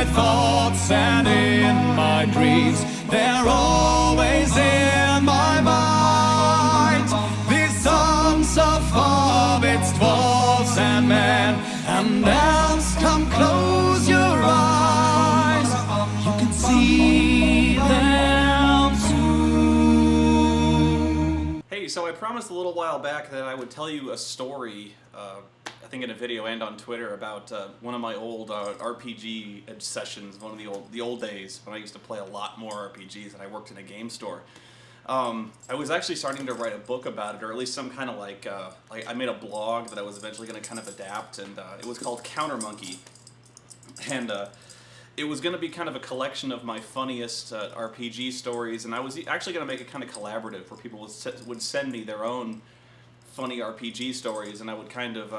my thoughts and in my dreams, they're always in my mind. These songs of hobbits, dwarves and men, and elves, come close your eyes, you can see them too. Hey, so I promised a little while back that I would tell you a story, I think in a video and on Twitter, about one of my old RPG sessions, one of the old days when I used to play a lot more RPGs and I worked in a game store. I was actually starting to write a book about it, or at least some kind of like I made a blog that I was eventually going to kind of adapt, and it was called Counter Monkey, and it was going to be kind of a collection of my funniest RPG stories, and I was actually going to make it kind of collaborative, where people would send me their own funny RPG stories, and I would kind of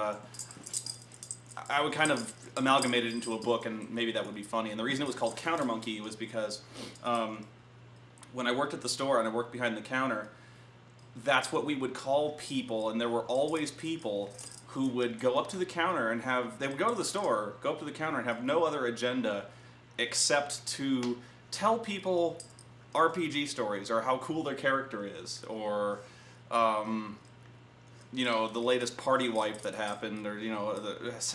amalgamate it into a book, and maybe that would be funny. And the reason it was called Counter Monkey was because when I worked at the store and I worked behind the counter, that's what we would call people, and there were always people who would go up to the counter and they would go to the store, go up to the counter and have no other agenda except to tell people RPG stories, or how cool their character is, or you know, the latest party wipe that happened, or, you know,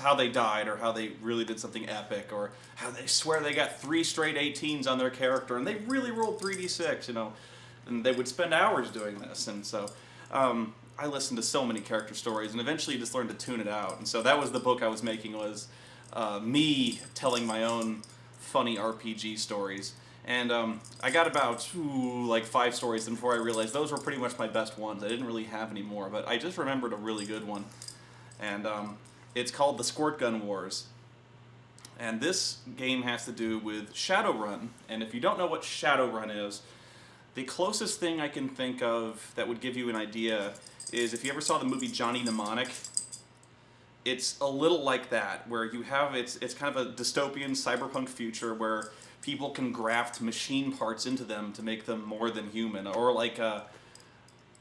how they died, or how they really did something epic, or how they swear they got 3 straight 18s on their character and they really rolled 3d6, you know, and they would spend hours doing this. And so I listened to so many character stories and eventually just learned to tune it out. And so that was the book I was making, was me telling my own funny RPG stories. And I got about like 5 stories before I realized those were pretty much my best ones. I didn't really have any more, but I just remembered a really good one. And it's called The Squirt Gun Wars. And this game has to do with Shadowrun. And if you don't know what Shadowrun is, the closest thing I can think of that would give you an idea is if you ever saw the movie Johnny Mnemonic. It's a little like that, where you have, it's kind of a dystopian cyberpunk future where people can graft machine parts into them to make them more than human, or like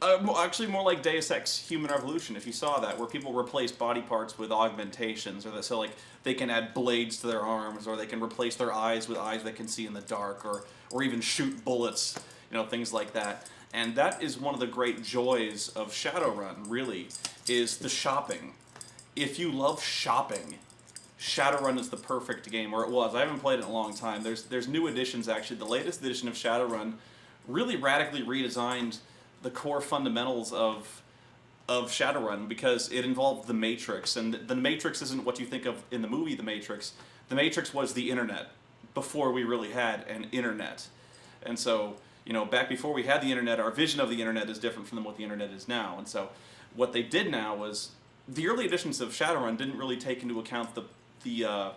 actually more like Deus Ex Human Revolution, if you saw that, where people replace body parts with augmentations, or that, so like they can add blades to their arms, or they can replace their eyes with eyes that can see in the dark, or even shoot bullets, you know, things like that. And that is one of the great joys of Shadowrun, really, is the shopping. If you love shopping, Shadowrun is the perfect game, or it was. I haven't played it in a long time. There's new editions, actually. The latest edition of Shadowrun really radically redesigned the core fundamentals of Shadowrun, because it involved the Matrix. And the Matrix isn't what you think of in the movie The Matrix. The Matrix was the internet, before we really had an internet. And so, you know, back before we had the internet, our vision of the internet is different from what the internet is now. And so what they did now was, the early editions of Shadowrun didn't really take into account the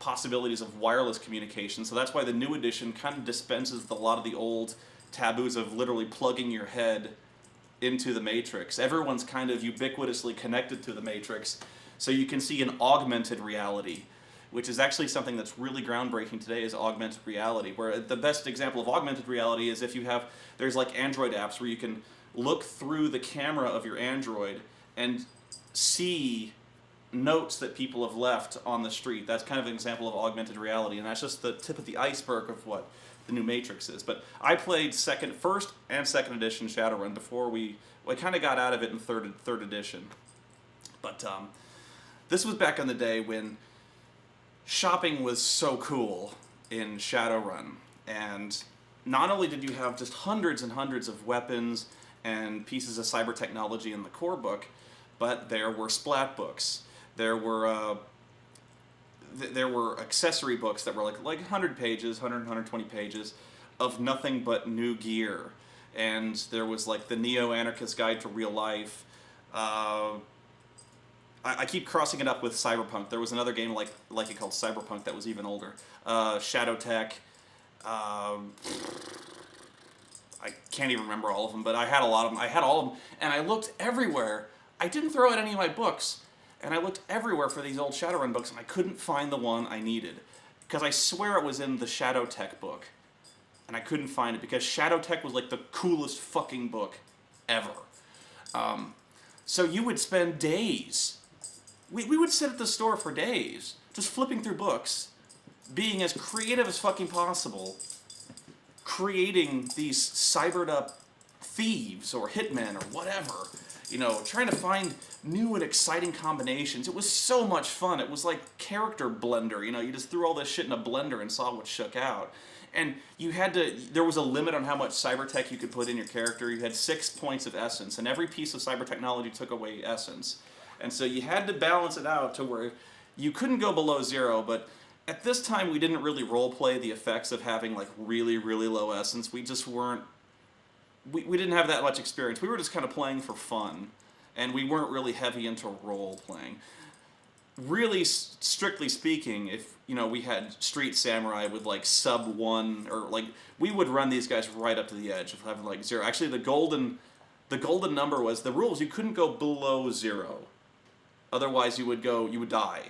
possibilities of wireless communication, so that's why the new edition kind of dispenses with a lot of the old taboos of literally plugging your head into the Matrix. Everyone's kind of ubiquitously connected to the Matrix, so you can see an augmented reality, which is actually something that's really groundbreaking today, is augmented reality, where the best example of augmented reality is if you have, there's like Android apps where you can look through the camera of your Android and see notes that people have left on the street. That's kind of an example of augmented reality, and that's just the tip of the iceberg of what the new Matrix is. But I played first and second edition Shadowrun before we kind of got out of it in third edition. But this was back in the day when shopping was so cool in Shadowrun, and not only did you have just hundreds and hundreds of weapons and pieces of cyber technology in the core book, but there were splat books. There were accessory books that were like 100 pages, 120 pages of nothing but new gear. And there was like the Neo-Anarchist Guide to Real Life. I keep crossing it up with Cyberpunk. There was another game like it called Cyberpunk that was even older. Shadowtech. I can't even remember all of them, but I had a lot of them. I had all of them, and I looked everywhere. I didn't throw out any of my books, and I looked everywhere for these old Shadowrun books, and I couldn't find the one I needed, because I swear it was in the Shadowtech book, and I couldn't find it, because Shadowtech was like the coolest fucking book ever. So you would spend days we would sit at the store for days, just flipping through books, being as creative as fucking possible, creating these cybered up thieves or hitmen or whatever, you know, trying to find new and exciting combinations. It was so much fun. It was like character blender, you know, you just threw all this shit in a blender and saw what shook out. And you had to, there was a limit on how much cyber tech you could put in your character. You had 6 points of essence, and every piece of cyber technology took away essence. And so you had to balance it out to where you couldn't go below 0, but at this time we didn't really roleplay the effects of having like really, really low essence. We just weren't, we didn't have that much experience. We were just kind of playing for fun, and we weren't really heavy into role playing. Really, strictly speaking, if, you know, we had Street Samurai with like sub 1, or like, we would run these guys right up to the edge of having like 0. Actually, the golden number was, the rules, you couldn't go below 0. Otherwise you would die,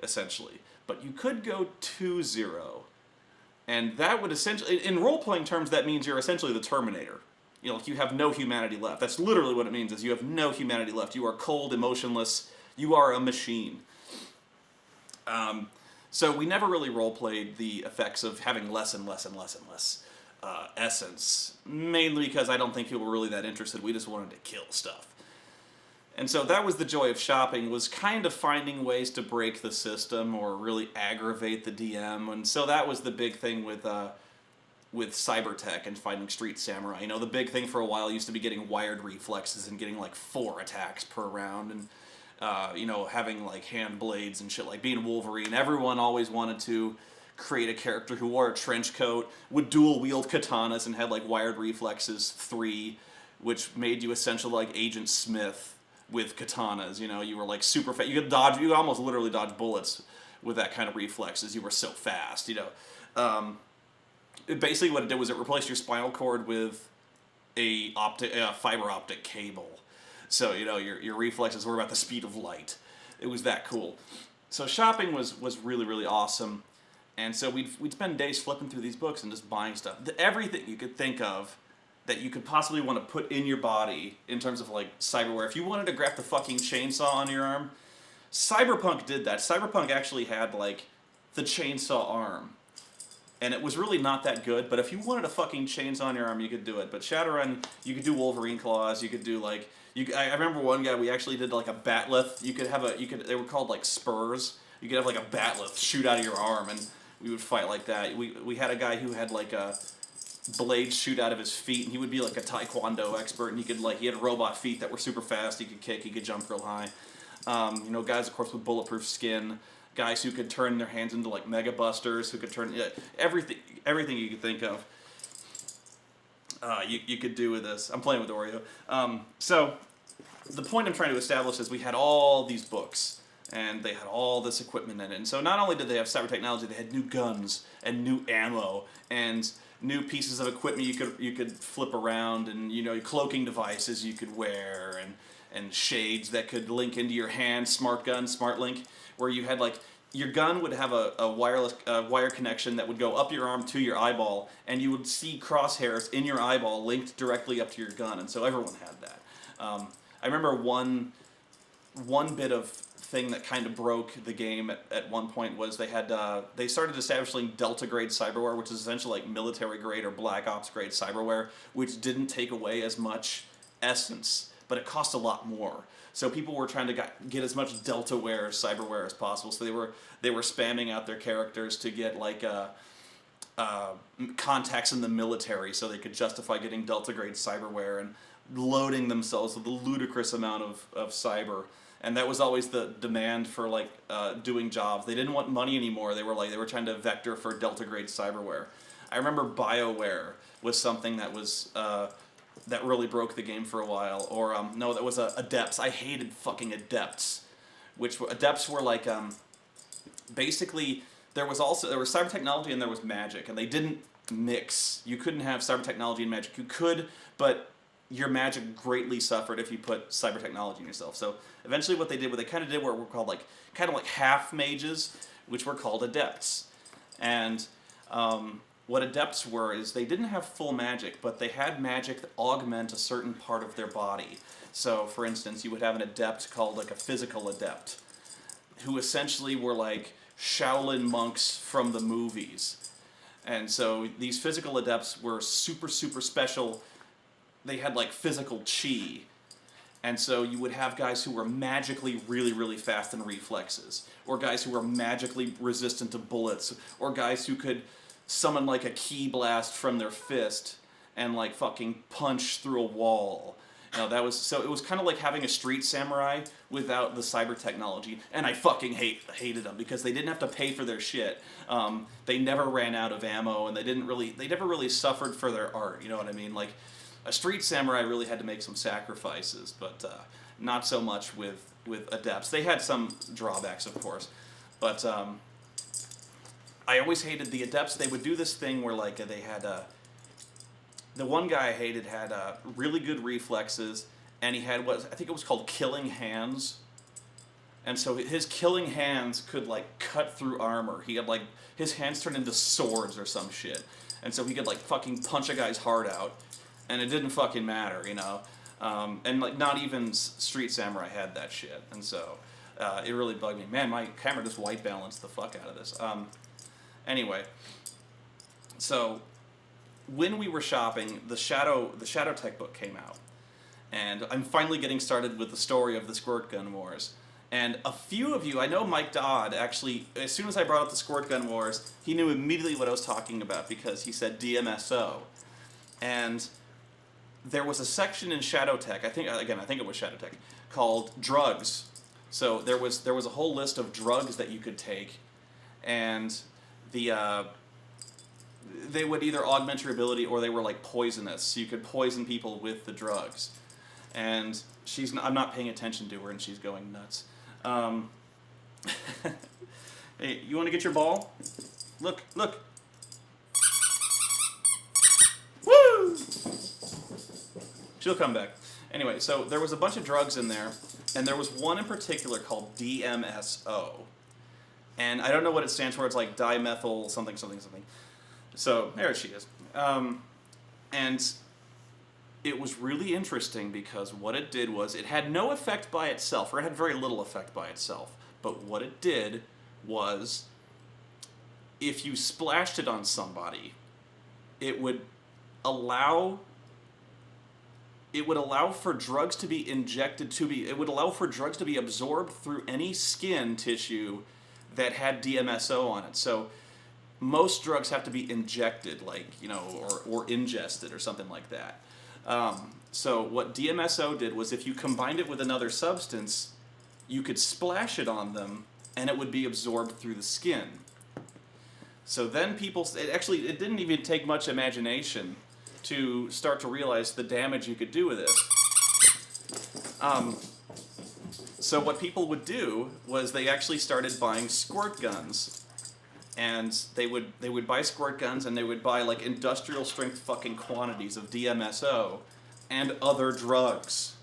essentially. But you could go to 0. And that would essentially, in role-playing terms, that means you're essentially the Terminator. You know, like you have no humanity left. That's literally what it means, is you have no humanity left. You are cold, emotionless, you are a machine. So we never really role-played the effects of having less and less and less and less essence. Mainly because I don't think people were really that interested. We just wanted to kill stuff. And so that was the joy of shopping, was kind of finding ways to break the system or really aggravate the DM. And so that was the big thing with cybertech and finding Street Samurai. You know, the big thing for a while used to be getting wired reflexes and getting like 4 attacks per round, and you know, having like hand blades and shit, like being Wolverine. Everyone always wanted to create a character who wore a trench coat, would dual wield katanas, and had like wired reflexes 3, which made you essentially like Agent Smith with katanas. You know, you were like super fast. You could almost literally dodge bullets with that kind of reflexes. You were so fast, you know. Basically what it did was it replaced your spinal cord with a fiber optic cable. So, you know, your reflexes were about the speed of light. It was that cool. So shopping was really, really awesome. And so we'd spend days flipping through these books and just buying stuff. Everything you could think of that you could possibly want to put in your body in terms of like cyberware. If you wanted to grab the fucking chainsaw on your arm, Cyberpunk did that. Cyberpunk actually had like the chainsaw arm. And it was really not that good, but if you wanted a fucking chainsaw on your arm, you could do it. But Shadowrun, you could do Wolverine claws, you could do like, I remember one guy, we actually did like a batleth. They were called like spurs. You could have like a batleth shoot out of your arm, and we would fight like that. We had a guy who had like a blade shoot out of his feet, and he would be like a taekwondo expert, and he had robot feet that were super fast. He could kick, he could jump real high. You know, guys of course with bulletproof skin, guys who could turn their hands into like mega busters, who could turn everything you could think of. You could do with this. I'm playing with Oreo. So the point I'm trying to establish is we had all these books, and they had all this equipment in it. And so not only did they have cyber technology, they had new guns and new ammo and new pieces of equipment you could flip around, and, you know, cloaking devices you could wear, and shades that could link into your hand, smart gun, smart link, where you had like, your gun would have a wire connection that would go up your arm to your eyeball, and you would see crosshairs in your eyeball linked directly up to your gun, and so everyone had that. I remember one bit of thing that kind of broke the game at one point was they started establishing Delta grade cyberware, which is essentially like military grade or Black Ops grade cyberware, which didn't take away as much essence, but it cost a lot more. So people were trying to get as much Deltaware cyberware as possible. So they were spamming out their characters to get like contacts in the military, so they could justify getting Delta grade cyberware, and loading themselves with a ludicrous amount of cyber. And that was always the demand for like doing jobs. They didn't want money anymore. They were trying to vector for Delta grade cyberware. I remember BioWare was something that was that really broke the game for a while. Or no, that was Adepts. I hated fucking Adepts. Adepts were like basically there was cyber technology and there was magic, and they didn't mix. You couldn't have cyber technology and magic. You could, but your magic greatly suffered if you put cyber technology in yourself. So eventually what they did were called like kind of like half mages, which were called adepts. And what adepts were is they didn't have full magic, but they had magic that augment a certain part of their body. So for instance, you would have an adept called like a physical adept. who essentially were like Shaolin monks from the movies. And so these physical adepts were super, super special. They had like physical chi. And so you would have guys who were magically really, really fast in reflexes, or guys who were magically resistant to bullets, or guys who could summon like a ki blast from their fist and like fucking punch through a wall. You know, it was kind of like having a street samurai without the cyber technology, and I fucking hated them because they didn't have to pay for their shit. They never ran out of ammo, and they never really suffered for their art. You know what I mean? Like, a street samurai really had to make some sacrifices, but not so much with adepts. They had some drawbacks, of course, but I always hated the adepts. They would do this thing where like they had the one guy I hated had really good reflexes, and he had what I think it was called killing hands. And so his killing hands could like cut through armor. He had like his hands turned into swords or some shit, and so he could like fucking punch a guy's heart out, and it didn't fucking matter, you know. And like not even Street Samurai had that shit, and so it really bugged me. Man, my camera just white balanced the fuck out of this. Anyway, so when we were shopping, the Shadowtech book came out, and I'm finally getting started with the story of the Squirt Gun Wars. And a few of you, I know Mike Dodd, actually, as soon as I brought up the Squirt Gun Wars, he knew immediately what I was talking about because he said DMSO. And there was a section in Shadowtech, I think it was Shadowtech, called drugs. So there was a whole list of drugs that you could take, and they would either augment your ability or they were like poisonous. So you could poison people with the drugs. And I'm not paying attention to her, and she's going nuts. Hey, you want to get your ball? Look. Woo! She'll come back. Anyway, so there was a bunch of drugs in there, and there was one in particular called DMSO. And I don't know what it stands for. It's like dimethyl something. So there she is. And it was really interesting because what it did was it had no effect by itself, or it had very little effect by itself. But what it did was if you splashed it on somebody, it would allow for drugs to be absorbed through any skin tissue that had DMSO on it. So most drugs have to be injected, like, you know, or ingested or something like that. So what DMSO did was if you combined it with another substance, you could splash it on them and it would be absorbed through the skin. So then it didn't even take much imagination to start to realize the damage you could do with this. So what people would do was they actually started buying squirt guns. And they would buy squirt guns, and they would buy like industrial strength fucking quantities of DMSO and other drugs.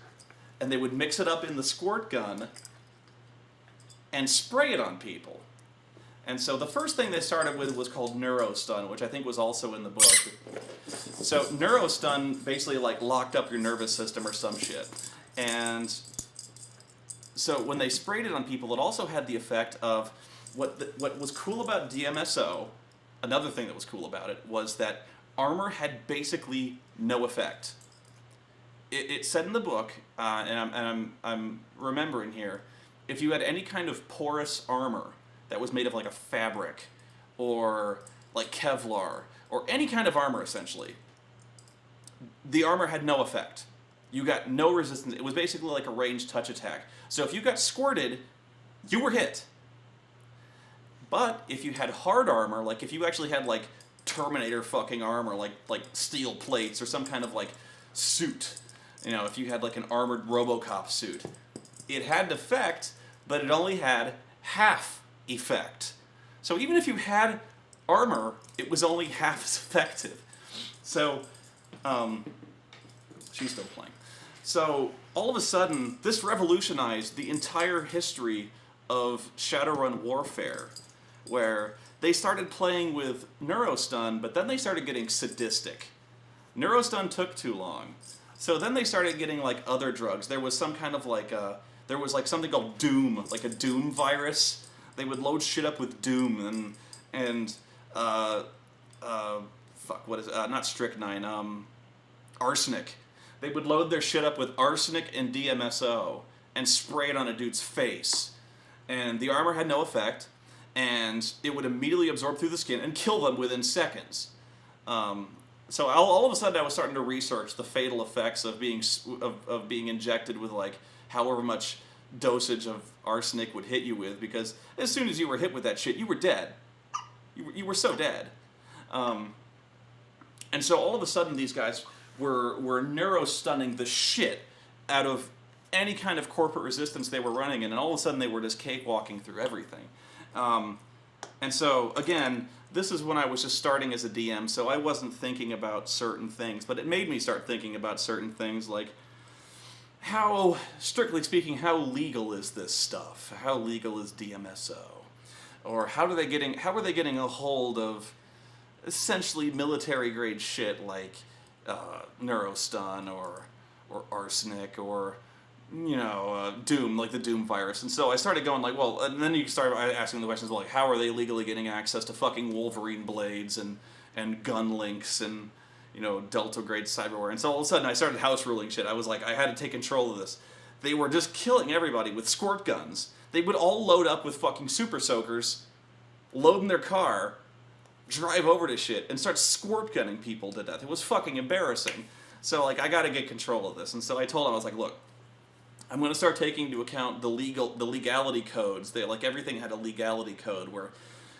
And they would mix it up in the squirt gun and spray it on people. And so the first thing they started with was called neurostun, which I think was also in the book. So neurostun basically like locked up your nervous system or some shit. And so when they sprayed it on people, it also had the effect of what was cool about DMSO, another thing that was cool about it, was that armor had basically no effect. It said in the book, and I'm remembering here, if you had any kind of porous armor that was made of like a fabric, or like Kevlar, or any kind of armor essentially, the armor had no effect. You got no resistance. It was basically like a ranged touch attack. So if you got squirted, you were hit. But if you had hard armor, like if you actually had like Terminator fucking armor, like steel plates or some kind of like suit, you know, if you had like an armored RoboCop suit, it had effect, but it only had half effect. So even if you had armor, it was only half as effective. So, she's still playing. So all of a sudden, this revolutionized the entire history of Shadowrun warfare, where they started playing with neurostun, but then they started getting sadistic. Neurostun took too long. So then they started getting like other drugs. There was some kind of like there was like something called Doom, like a Doom virus. They would load shit up with Doom and fuck, what is it? Not strychnine, arsenic. They would load their shit up with arsenic and DMSO and spray it on a dude's face. And the armor had no effect, and it would immediately absorb through the skin and kill them within seconds. So all of a sudden I was starting to research the fatal effects of being injected with like however much dosage of arsenic would hit you with, because as soon as you were hit with that shit, you were dead. You were so dead. And so all of a sudden these guys were neuro-stunning the shit out of any kind of corporate resistance they were running in, and all of a sudden they were just cakewalking through everything. And so, again, this is when I was just starting as a DM, so I wasn't thinking about certain things, but it made me start thinking about certain things like how, strictly speaking, how legal is this stuff? How legal is DMSO? Or how are they getting a hold of essentially military-grade shit like neurostun or arsenic or Doom, like the Doom virus. And so I started going like, well, and then you start asking the questions, well, like, how are they legally getting access to fucking Wolverine blades and gun links and, Delta-grade cyberware? And so all of a sudden I started house ruling shit. I was like, I had to take control of this. They were just killing everybody with squirt guns. They would all load up with fucking super soakers, load in their car, drive over to shit, and start squirt gunning people to death. It was fucking embarrassing. So, like, I gotta get control of this. And so I told him, I was like, look, I'm going to start taking into account the legality codes. Like, everything had a legality code where,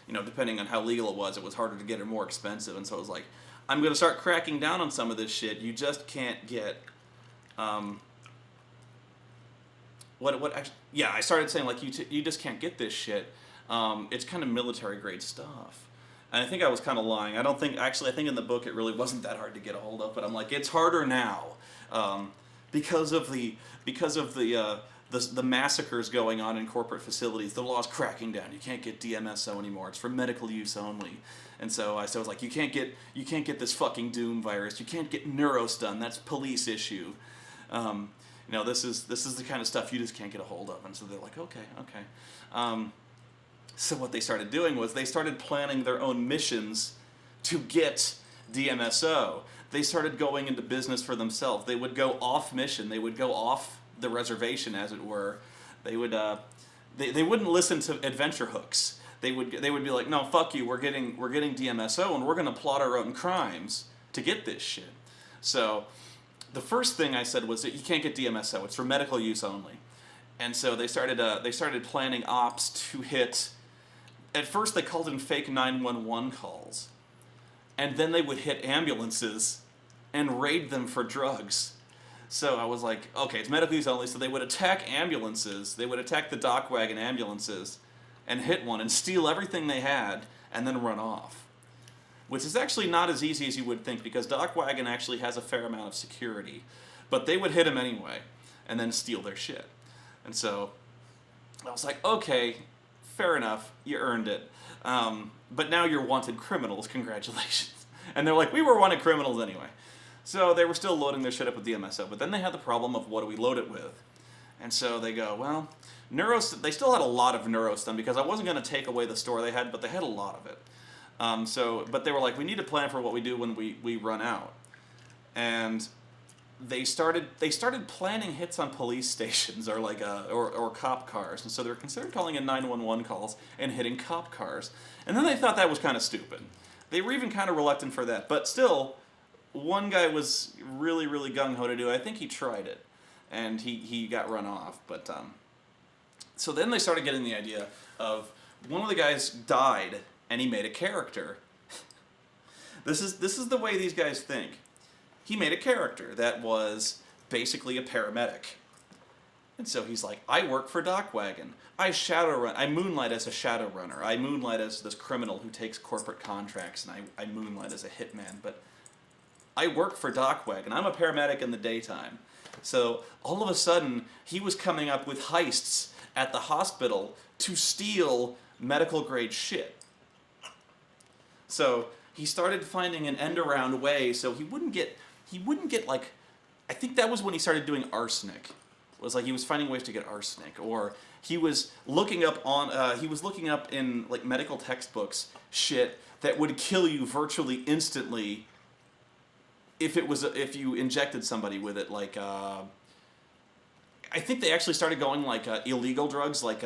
depending on how legal it was harder to get or more expensive. And so I was like, I'm going to start cracking down on some of this shit. You just can't get, I started saying, like, you just can't get this shit. It's kind of military grade stuff. And I think I was kind of lying. I think in the book it really wasn't that hard to get a hold of, but I'm like, it's harder now. Because of the massacres going on in corporate facilities, the law's cracking down. You can't get DMSO anymore. It's for medical use only. And so I was like, you can't get this fucking Doom virus. You can't get neurostun. That's police issue. This is the kind of stuff you just can't get a hold of. And so they're like, okay. So what they started doing was they started planning their own missions to get DMSO. They started going into business for themselves. They would go off mission. They would go off the reservation, as it were. They would they wouldn't listen to adventure hooks. They would be like, no, fuck you. We're getting DMSO, and we're gonna plot our own crimes to get this shit. So the first thing I said was that you can't get DMSO. It's for medical use only. And so they started planning ops to hit. At first, they called in fake 911 calls. And then they would hit ambulances and raid them for drugs. So I was like, okay, it's medical use only. So they would attack ambulances. They would attack the dock wagon ambulances and hit one and steal everything they had and then run off. Which is actually not as easy as you would think, because dock wagon actually has a fair amount of security. But they would hit them anyway and then steal their shit. And so I was like, okay, fair enough, you earned it. But now you're wanted criminals, congratulations. And they're like, we were wanted criminals anyway. So they were still loading their shit up with DMSO, but then they had the problem of what do we load it with? And so they go, well, they still had a lot of neurostun, because I wasn't going to take away the store they had, but they had a lot of it. But they were like, we need to plan for what we do when we run out. And they started planning hits on police stations or or cop cars, and so they were considered calling in 911 calls and hitting cop cars. And then they thought that was kind of stupid. They were even kind of reluctant for that, but still, one guy was really, really gung-ho to do it. I think he tried it, and he got run off. But so then they started getting the idea of, one of the guys died and he made a character. This is the way these guys think. He made a character that was basically a paramedic. And so he's like, I work for Dock Wagon. I Shadowrun. I moonlight as a Shadowrunner. I moonlight as this criminal who takes corporate contracts, and I moonlight as a hitman. But I work for Dock Wagon. I'm a paramedic in the daytime. So all of a sudden, he was coming up with heists at the hospital to steal medical-grade shit. So he started finding an end-around way so he wouldn't get like, I think that was when he started doing arsenic. was like he was finding ways to get arsenic, or he was looking up in like medical textbooks shit that would kill you virtually instantly if you injected somebody with it. Like I think they actually started going like illegal drugs, like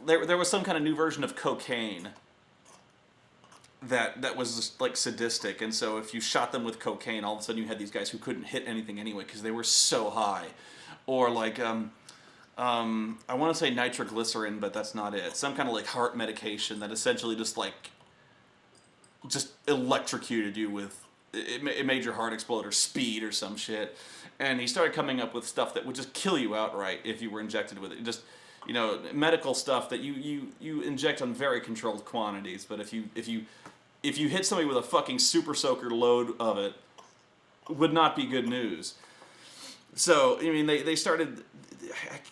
there was some kind of new version of cocaine that was just like sadistic, and so if you shot them with cocaine, all of a sudden you had these guys who couldn't hit anything anyway because they were so high. Or like I want to say nitroglycerin, but that's not it. Some kind of like heart medication that essentially just electrocuted you with, it made your heart explode, or speed or some shit. And he started coming up with stuff that would just kill you outright if you were injected with it. Just, you know, medical stuff that you inject on very controlled quantities. But if you hit somebody with a fucking super soaker load of it, would not be good news. So, I mean, they started,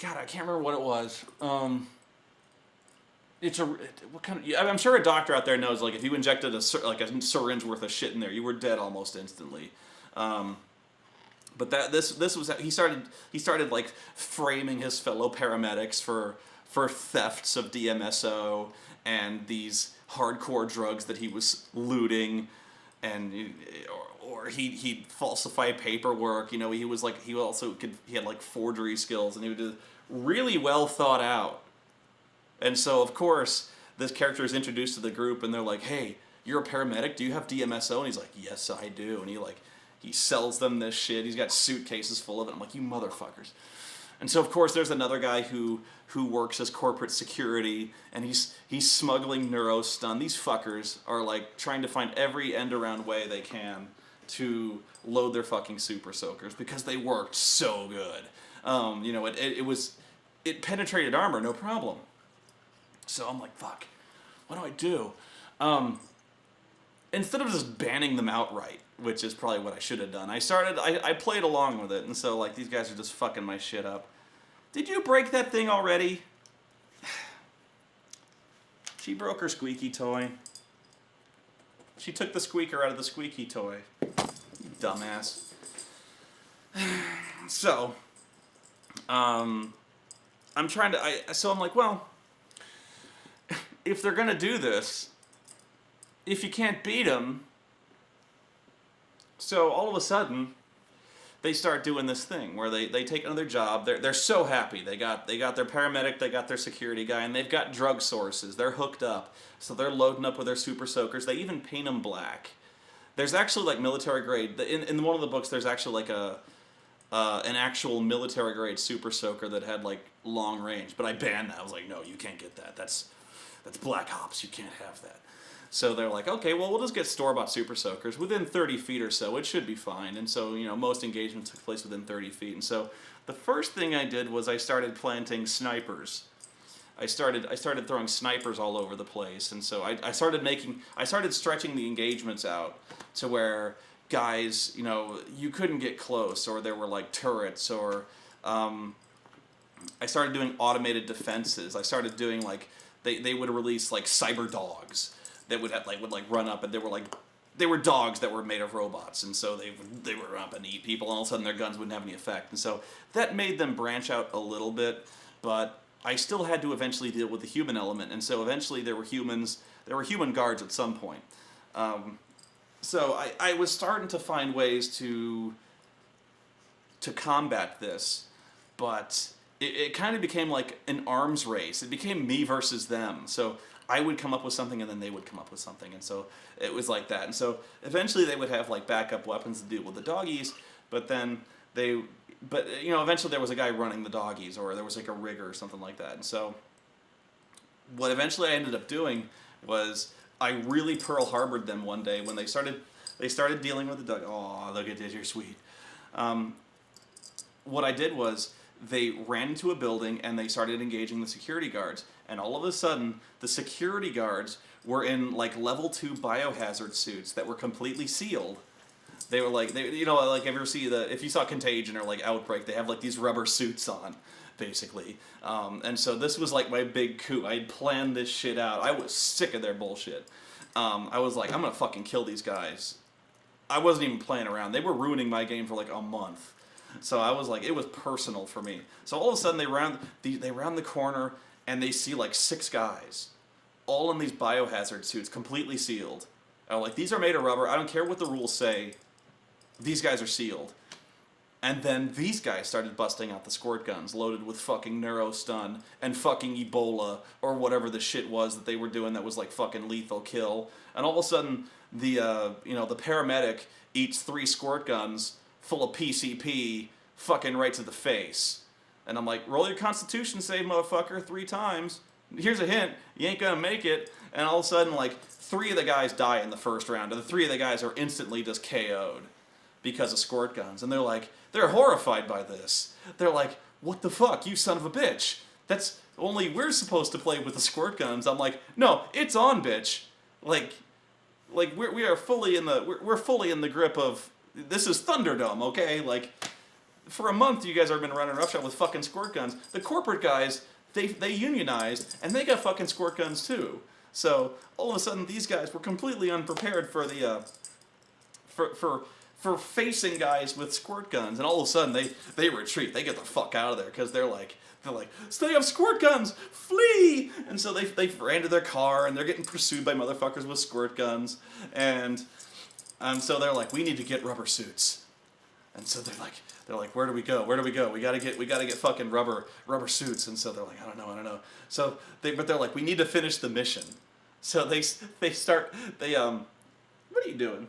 God, I can't remember what it was. What kind of, I'm sure a doctor out there knows, like, if you injected a syringe worth of shit in there, you were dead almost instantly. But this was, he started like framing his fellow paramedics for thefts of DMSO and these hardcore drugs that he was looting, and or he'd falsify paperwork. You know, he had like forgery skills, and he was really well thought out. And so of course this character is introduced to the group, and they're like, "Hey, you're a paramedic? Do you have DMSO?" And he's like, "Yes, I do." And he sells them this shit. He's got suitcases full of it. I'm like, "You motherfuckers." And so of course there's another guy who works as corporate security, and he's smuggling neurostun. These fuckers are like trying to find every end around way they can to load their fucking super soakers because they worked so good. You know, it penetrated armor, no problem. So I'm like, fuck, what do I do? Instead of just banning them outright, which is probably what I should have done, I played along with it, and so like these guys are just fucking my shit up. Did you break that thing already? She broke her squeaky toy. She took the squeaker out of the squeaky toy. You dumbass. So, I'm like, well, if they're gonna do this, if you can't beat them, so all of a sudden, they start doing this thing where they take another job. They're so happy. They got their paramedic, they got their security guy, and they've got drug sources. They're hooked up, so they're loading up with their super soakers. They even paint them black. There's actually like military grade. In one of the books, there's actually like an actual military grade super soaker that had like long range. But I banned that. I was like, no, you can't get that. That's Black Ops. You can't have that. So they're like, okay, well, we'll just get store-bought super soakers within 30 feet or so. It should be fine. And so, you know, most engagements took place within 30 feet. And so the first thing I did was I started planting snipers. I started throwing snipers all over the place. And so I started stretching the engagements out to where guys, you know, you couldn't get close, or there were like turrets, or I started doing automated defenses. I started doing like, they would release like cyber dogs that would run up, and they were dogs that were made of robots, and so they would run up and eat people, and all of a sudden their guns wouldn't have any effect. And so that made them branch out a little bit, but I still had to eventually deal with the human element, and so eventually there were human guards at some point. So I was starting to find ways to combat this, but it kind of became like an arms race. It became me versus them. So I would come up with something, and then they would come up with something, and so it was like that. And so eventually they would have like backup weapons to deal with the doggies, but you know, eventually there was a guy running the doggies, or there was like a rigger or something like that. And so what eventually I ended up doing was I really Pearl Harbored them one day when they started dealing with the dog. Oh, look at this, you're sweet. What I did was they ran into a building and they started engaging the security guards. And all of a sudden, the security guards were in like level 2 biohazard suits that were completely sealed. They were like, you know, like if you saw Contagion or like Outbreak, they have like these rubber suits on, basically. And so this was like my big coup. I had planned this shit out. I was sick of their bullshit. I was like, I'm gonna fucking kill these guys. I wasn't even playing around. They were ruining my game for like a month. So I was like, it was personal for me. So all of a sudden they round the corner and they see like 6 guys, all in these biohazard suits, completely sealed. I'm like, these are made of rubber. I don't care what the rules say. These guys are sealed. And then these guys started busting out the squirt guns loaded with fucking neurostun and fucking Ebola or whatever the shit was that they were doing that was like fucking lethal kill. And all of a sudden, the paramedic eats 3 squirt guns full of PCP fucking right to the face. And I'm like, roll your constitution save, motherfucker, 3 times. Here's a hint, you ain't gonna make it. And all of a sudden, like, 3 of the guys die in the first round, and the 3 of the guys are instantly just KO'd because of squirt guns. And they're horrified by this. They're like, what the fuck, you son of a bitch. That's only we're supposed to play with the squirt guns. I'm like, no, it's on, bitch. Like we're fully in the grip of, this is Thunderdome, okay? Like, for a month you guys have been running roughshod with fucking squirt guns. The corporate guys, they unionized, and they got fucking squirt guns too. So all of a sudden these guys were completely unprepared for the for facing guys with squirt guns, and all of a sudden they retreat. They get the fuck out of there because they're like, they have squirt guns, flee! And so they ran to their car, and they're getting pursued by motherfuckers with squirt guns, and so they're like, we need to get rubber suits. And so they're like, where do we go? We gotta get fucking rubber suits. And so they're like, I don't know. So but they're like, we need to finish the mission. So what are you doing?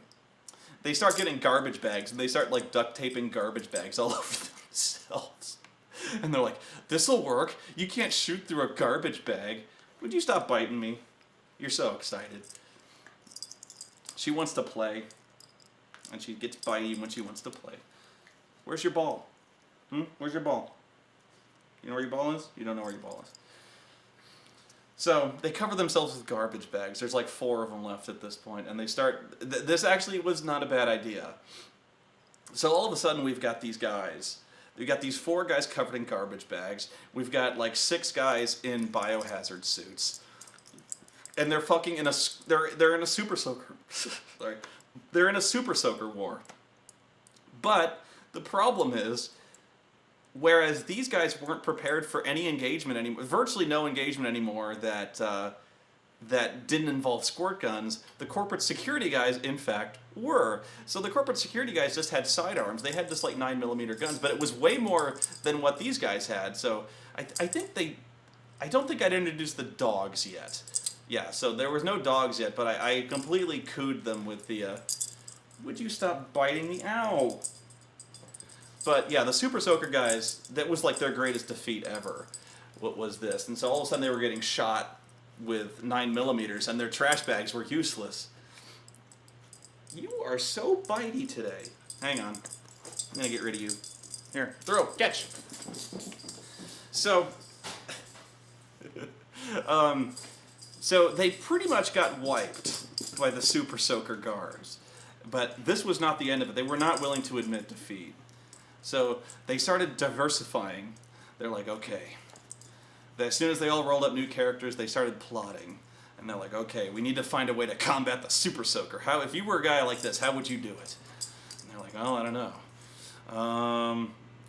They start getting garbage bags, and they start like duct taping garbage bags all over themselves. And they're like, this'll work. You can't shoot through a garbage bag. Would you stop biting me? You're so excited. She wants to play, and she gets bitey when she wants to play. Where's your ball? Where's your ball? You know where your ball is? You don't know where your ball is. So they cover themselves with garbage bags. There's like 4 of them left at this point, and they start. This actually was not a bad idea. So all of a sudden we've got these guys. We've got these 4 guys covered in garbage bags. We've got like 6 guys in biohazard suits, and they're fucking in a. They're in a super soaker. Sorry, they're in a super soaker war. But the problem is, whereas these guys weren't prepared for any engagement anymore, virtually no engagement anymore that didn't involve squirt guns, the corporate security guys, in fact, were. So the corporate security guys just had sidearms. They had just like 9mm guns, but it was way more than what these guys had. So I don't think I'd introduced the dogs yet. Yeah, so there was no dogs yet, but I completely cooed them with the, would you stop biting me? Ow! But yeah, the Super Soaker guys, that was like their greatest defeat ever. What was this? And so all of a sudden they were getting shot with 9mm, and their trash bags were useless. You are so bitey today. Hang on. I'm gonna get rid of you. Here, throw, catch. So, so they pretty much got wiped by the Super Soaker guards. But this was not the end of it. They were not willing to admit defeat. So they started diversifying. They're like, okay. As soon as they all rolled up new characters, they started plotting. And they're like, okay, we need to find a way to combat the Super Soaker. If you were a guy like this, how would you do it? And they're like, oh, I don't know.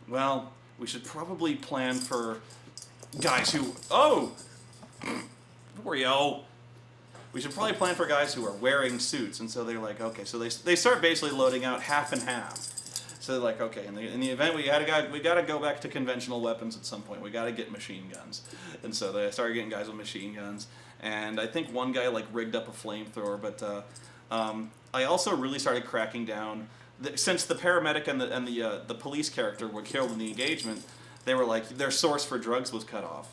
Well, we should probably plan for guys who... Oh! Oreo! We should probably plan for guys who are wearing suits. And so they're like, okay. So they start basically loading out half and half. So they're like, okay, in the event we got to go back to conventional weapons at some point. We got to get machine guns, and so they started getting guys with machine guns. And I think one guy like rigged up a flamethrower. But I also really started cracking down since the paramedic and the police character were killed in the engagement. They were like, their source for drugs was cut off.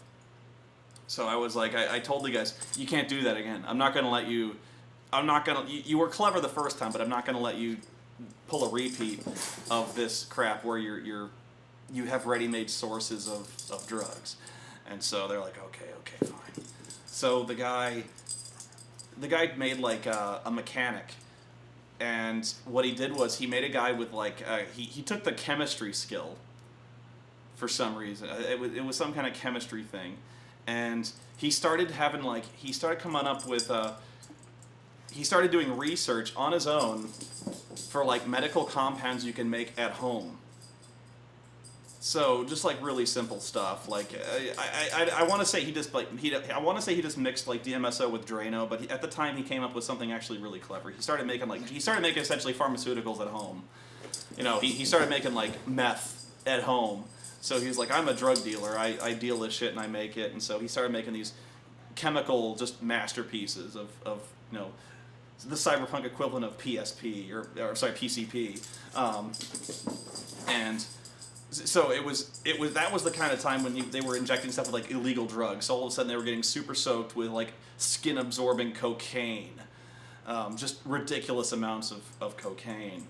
So I was like, I told the guys, you can't do that again. I'm not gonna let you. You were clever the first time, but I'm not gonna let you pull a repeat of this crap where you have ready-made sources of drugs. And so they're like, okay, fine. So the guy made like a mechanic, and what he did was he made a guy with like he took the chemistry skill for some reason. It was some kind of chemistry thing, and he started coming up with he started doing research on his own for like medical compounds you can make at home. So just like really simple stuff. Like I want to say he just I want to say he just mixed like DMSO with Drano, but at the time he came up with something actually really clever. He started making essentially pharmaceuticals at home. You know, he started making like meth at home. So he was like, I'm a drug dealer. I deal this shit and I make it. And so he started making these chemical just masterpieces of you know, the cyberpunk equivalent of PSP or sorry PCP, and so it was that was the kind of time when they were injecting stuff with like illegal drugs. So all of a sudden they were getting super soaked with like skin absorbing cocaine, just ridiculous amounts of cocaine.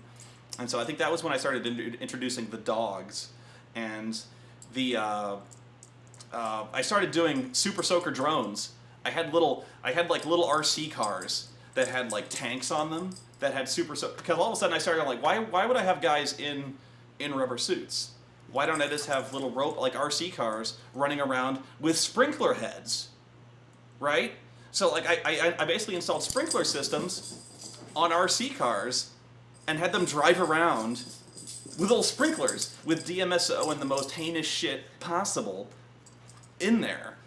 And so I think that was when I started introducing the dogs, and the I started doing super soaker drones. I had little RC cars that had like tanks on them that had super soaker. Because all of a sudden I started like, why would I have guys in rubber suits? Why don't I just have little like RC cars running around with sprinkler heads, right? So like I basically installed sprinkler systems on RC cars and had them drive around with little sprinklers with DMSO and the most heinous shit possible in there.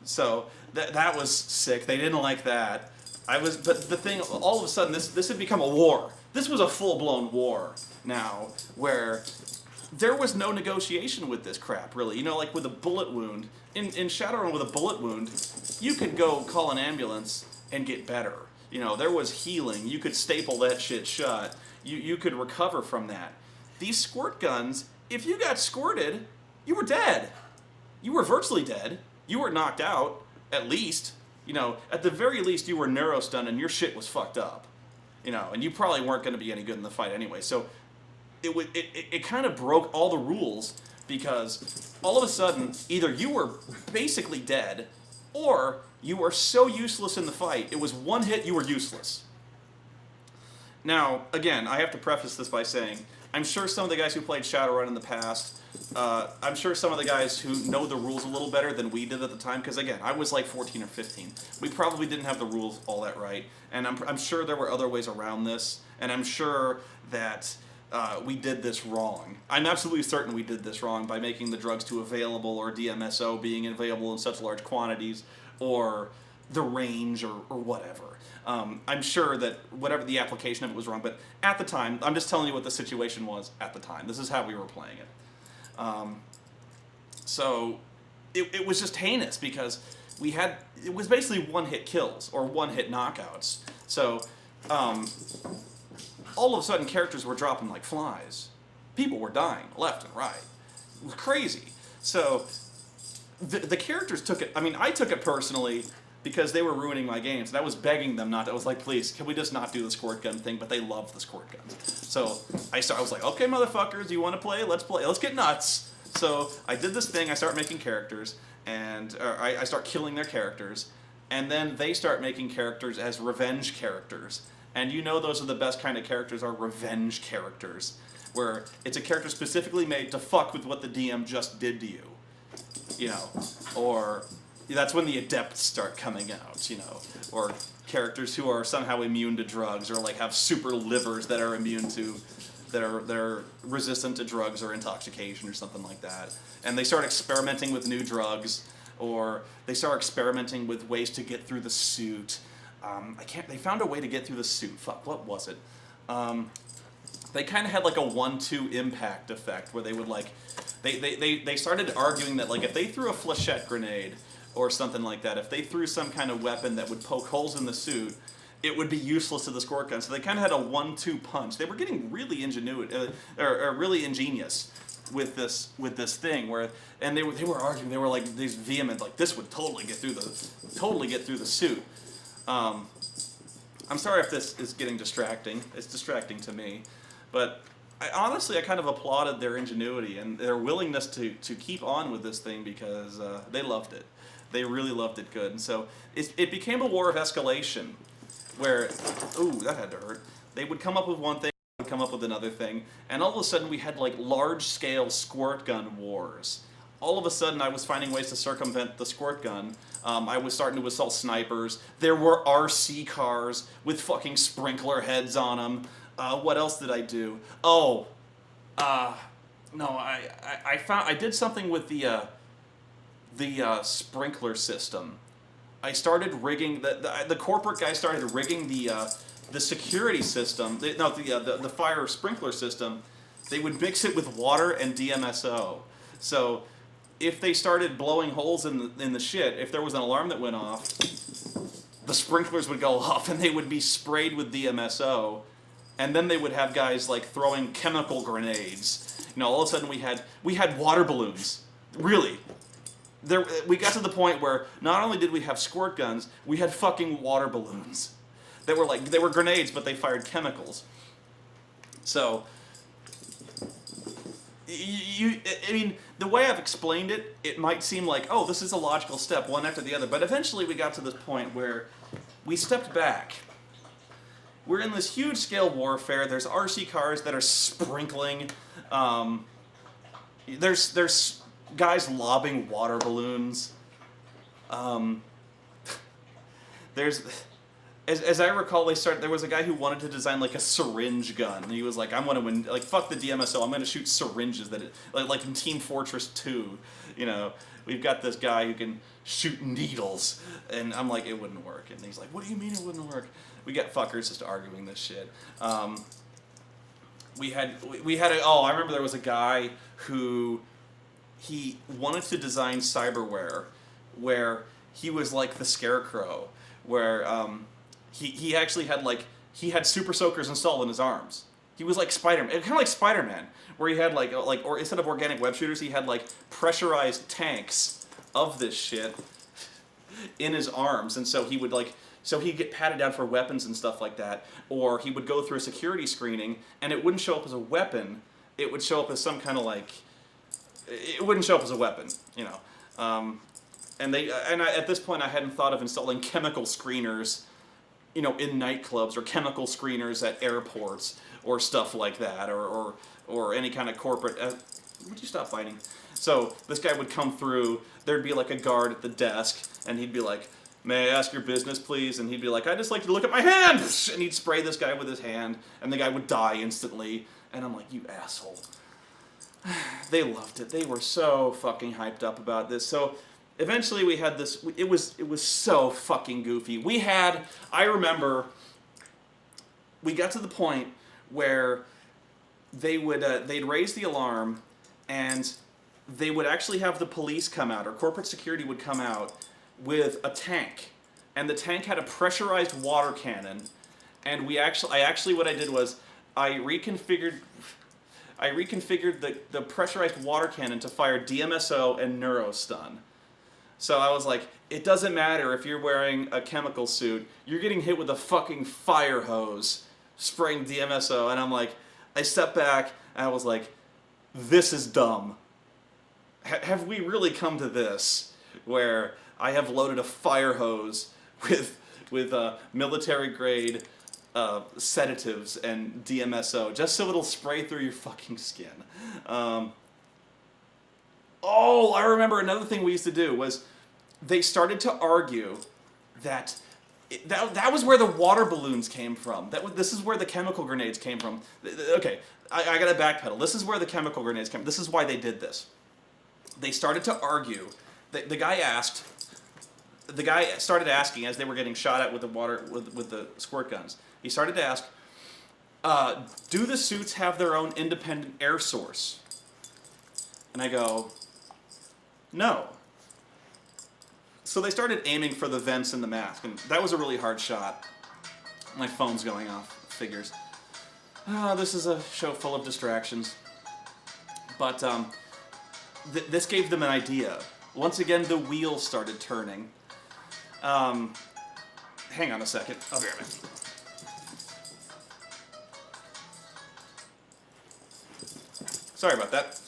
So that was sick. They didn't like that. But the thing, all of a sudden, this had become a war. This was a full-blown war now, where there was no negotiation with this crap, really. You know, like with a bullet wound, in Shadowrun with a bullet wound, you could go call an ambulance and get better. You know, there was healing. You could staple that shit shut. You could recover from that. These squirt guns, if you got squirted, you were dead. You were virtually dead. You were knocked out, at least. You know, at the very least, you were neurostunned and your shit was fucked up. You know, and you probably weren't going to be any good in the fight anyway. So it kind of broke all the rules, because all of a sudden, either you were basically dead, or you were so useless in the fight, it was one hit, you were useless. Now, again, I have to preface this by saying, I'm sure some of the guys who played Shadowrun in the past, I'm sure some of the guys who know the rules a little better than we did at the time, because again, I was like 14 or 15. We probably didn't have the rules all that right, and I'm sure there were other ways around this, and I'm sure that we did this wrong. I'm absolutely certain we did this wrong by making the drugs too available, or DMSO being available in such large quantities, or the range, or whatever. I'm sure that whatever the application of it was wrong, but at the time, I'm just telling you what the situation was at the time. This is how we were playing it. So it was just heinous, because it was basically one-hit kills, or one-hit knockouts. So all of a sudden characters were dropping like flies. People were dying left and right. It was crazy. So the characters took it, I mean, I took it personally, because they were ruining my games, and I was begging them not to. I was like, please, can we just not do the squirt gun thing? But they loved the squirt guns. So I was like, okay, motherfuckers, you want to play? Let's play. Let's get nuts. So I did this thing. I start making characters, and I start killing their characters, and then they start making characters as revenge characters. And you know those are the best kind of characters, are revenge characters, where it's a character specifically made to fuck with what the DM just did to you. You know, or that's when the adepts start coming out, you know, or characters who are somehow immune to drugs, or like have super livers that are immune to, they're resistant to drugs or intoxication or something like that. And they start experimenting with new drugs, or they start experimenting with ways to get through the suit. They found a way to get through the suit. Fuck, what was it? They kind of had like a 1-2 impact effect, where they would like, they started arguing that like if they threw a flechette grenade, or something like that, if they threw some kind of weapon that would poke holes in the suit, it would be useless to the squirt gun. So they kind of had a 1-2 punch. They were getting really or really ingenious with this thing, and they were arguing. They were like these vehement, like this would totally get through the suit. I'm sorry if this is getting distracting. It's distracting to me, but I kind of applauded their ingenuity and their willingness to keep on with this thing, because they loved it. They really loved it good. And so it became a war of escalation, where, ooh, that had to hurt. They would come up with one thing, would come up with another thing, and all of a sudden we had like large-scale squirt gun wars. All of a sudden I was finding ways to circumvent the squirt gun. I was starting to assault snipers. There were RC cars with fucking sprinkler heads on them. What else did I do? No, I did something with the sprinkler system. I started rigging the corporate guy started rigging the security system. The fire sprinkler system. They would mix it with water and DMSO. So if they started blowing holes in the shit, if there was an alarm that went off, the sprinklers would go off and they would be sprayed with DMSO, and then they would have guys like throwing chemical grenades. You know, all of a sudden we had water balloons. Really. We got to the point where not only did we have squirt guns, we had fucking water balloons. They were grenades, but they fired chemicals. So I mean, the way I've explained it, it might seem like, oh, this is a logical step, one after the other. But eventually we got to this point where we stepped back. We're in this huge scale warfare. There's RC cars that are sprinkling. There's guys lobbing water balloons. As I recall, there was a guy who wanted to design like a syringe gun. And he was like, like, fuck the DMSO, I'm gonna shoot syringes like in Team Fortress 2, you know. We've got this guy who can shoot needles. And I'm like, it wouldn't work. And he's like, what do you mean it wouldn't work? We got fuckers just arguing this shit. I remember there was a guy who, he wanted to design cyberware where he was like the Scarecrow, where he actually had he had super soakers installed in his arms. He was like Spider-Man, kind of like Spider-Man, where he had or instead of organic web shooters, he had like pressurized tanks of this shit in his arms, and so he would he'd get patted down for weapons and stuff like that, or he would go through a security screening, and it wouldn't show up as a weapon. It would show up as some kind of it wouldn't show up as a weapon, you know. At this point, I hadn't thought of installing chemical screeners, you know, in nightclubs, or chemical screeners at airports, or stuff like that, or any kind of corporate. Would you stop fighting? So this guy would come through. There'd be like a guard at the desk, and he'd be like, "May I ask your business, please?" And he'd be like, "I'd just like you to look at my hand!" And he'd spray this guy with his hand, and the guy would die instantly. And I'm like, you asshole. They loved it. They were so fucking hyped up about this. So eventually we had this. It was so fucking goofy. I remember, we got to the point where they'd raise the alarm, and they would actually have the police come out, or corporate security would come out with a tank, and the tank had a pressurized water cannon, and what I did was I reconfigured the pressurized water cannon to fire DMSO and neurostun. So I was like, it doesn't matter if you're wearing a chemical suit, you're getting hit with a fucking fire hose spraying DMSO. And I'm like, I stepped back and I was like, this is dumb. Have we really come to this, where I have loaded a fire hose with military grade sedatives and DMSO just so it'll spray through your fucking skin? I remember another thing we used to do was they started to argue that that was where the water balloons came from. This is where the chemical grenades came from. Okay, I gotta backpedal. This is where the chemical grenades came from. This is why they did this. They started to argue. The guy started asking, as they were getting shot at with the squirt guns. He started to ask, do the suits have their own independent air source? And I go, no. So they started aiming for the vents in the mask, and that was a really hard shot. My phone's going off. Figures. This is a show full of distractions. But this gave them an idea. Once again, the wheels started turning. Hang on a second. I'll be right back. Sorry about that.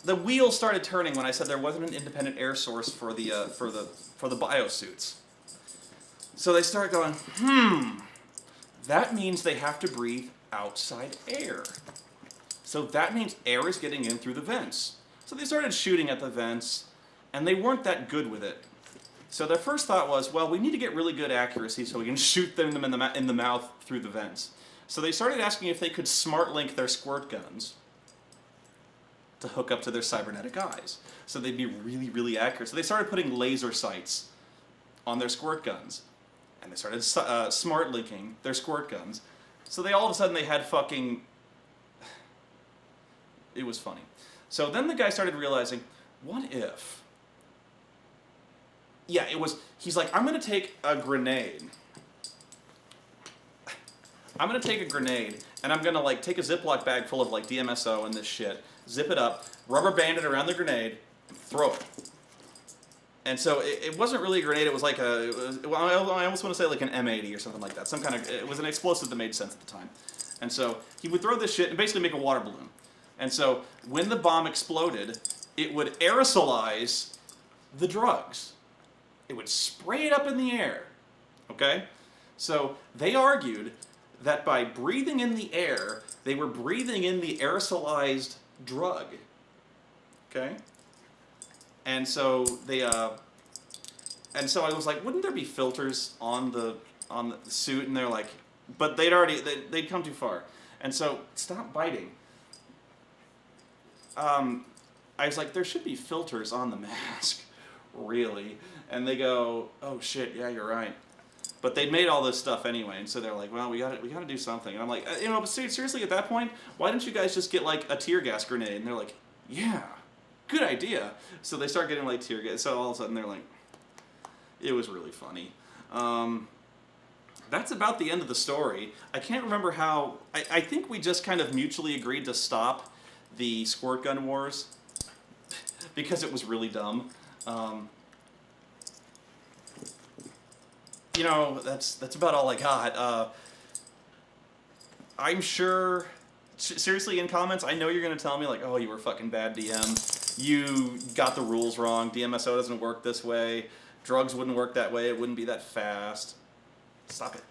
The wheels started turning when I said there wasn't an independent air source for the biosuits. So they start going, that means they have to breathe outside air. So that means air is getting in through the vents. So they started shooting at the vents, and they weren't that good with it. So their first thought was, well, we need to get really good accuracy so we can shoot them in the mouth through the vents. So they started asking if they could smart link their squirt guns. to hook up to their cybernetic eyes. So they'd be really, really accurate. So they started putting laser sights on their squirt guns. And they started smart linking their squirt guns. So they all of a sudden they had fucking... It was funny. So then the guy started realizing, what if... Yeah, it was... He's like, I'm going to take a grenade. I'm going to take a grenade, and I'm going to, like, take a Ziploc bag full of, like, DMSO and this shit, zip it up, rubber band it around the grenade, and throw it. And so it wasn't really a grenade, it was like a... I almost want to say like an M80 or something like that. Some kind of... It was an explosive that made sense at the time. And so he would throw this shit and basically make a water balloon. And so when the bomb exploded, it would aerosolize the drugs. It would spray it up in the air. Okay? So they argued that by breathing in the air, they were breathing in the aerosolized drug. Okay? And so they, and so I was like, wouldn't there be filters on the suit? And they're like, but they'd come too far. And so, stop biting. I was like, there should be filters on the mask, really. And they go, oh shit, yeah, you're right. But they'd made all this stuff anyway, and so they're like, well, we gotta do something. And I'm like, you know, but seriously, at that point, why didn't you guys just get like a tear gas grenade? And they're like, yeah, good idea. So they start getting like tear gas. So all of a sudden they're like, it was really funny. That's about the end of the story. I can't remember how. I think we just kind of mutually agreed to stop the squirt gun wars because it was really dumb. You know, that's about all I got. I'm sure, seriously, in comments, I know you're going to tell me, like, oh, you were fucking bad DM. You got the rules wrong. DMSO doesn't work this way. Drugs wouldn't work that way. It wouldn't be that fast. Stop it.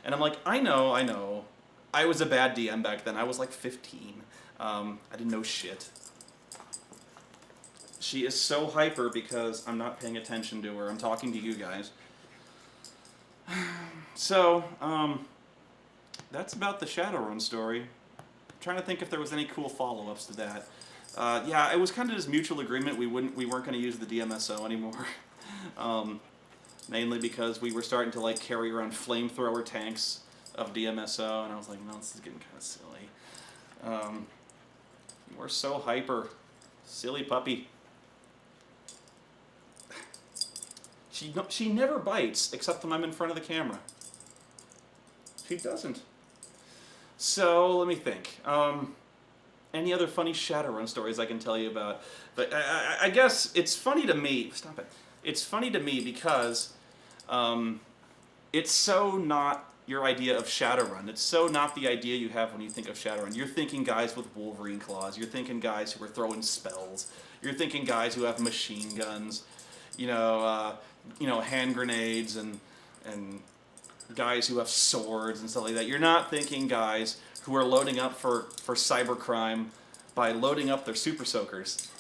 And I'm like, I know. I was a bad DM back then. I was like 15. I didn't know shit. She is so hyper because I'm not paying attention to her. I'm talking to you guys. So, that's about the Shadowrun story. I'm trying to think if there was any cool follow-ups to that. Yeah, it was kind of just mutual agreement. We weren't going to use the DMSO anymore. Mainly because we were starting to like carry around flamethrower tanks of DMSO, and I was like, no, this is getting kind of silly. We're so hyper, silly puppy. She never bites, except when I'm in front of the camera. She doesn't. So, let me think. Any other funny Shadowrun stories I can tell you about? But I guess it's funny to me... Stop it. It's funny to me because it's so not your idea of Shadowrun. It's so not the idea you have when you think of Shadowrun. You're thinking guys with Wolverine claws. You're thinking guys who are throwing spells. You're thinking guys who have machine guns. You know, hand grenades and guys who have swords and stuff like that. You're not thinking guys who are loading up for cybercrime by loading up their super soakers.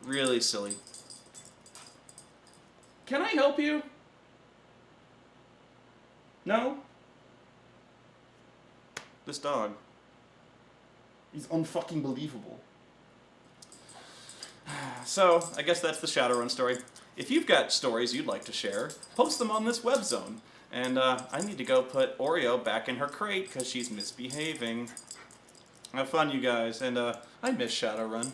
Really silly. Can I help you? No? This dog. He's unfucking believable. So, I guess that's the Shadowrun story. If you've got stories you'd like to share, post them on this web zone. And I need to go put Oreo back in her crate because she's misbehaving. Have fun, you guys, and I miss Shadowrun.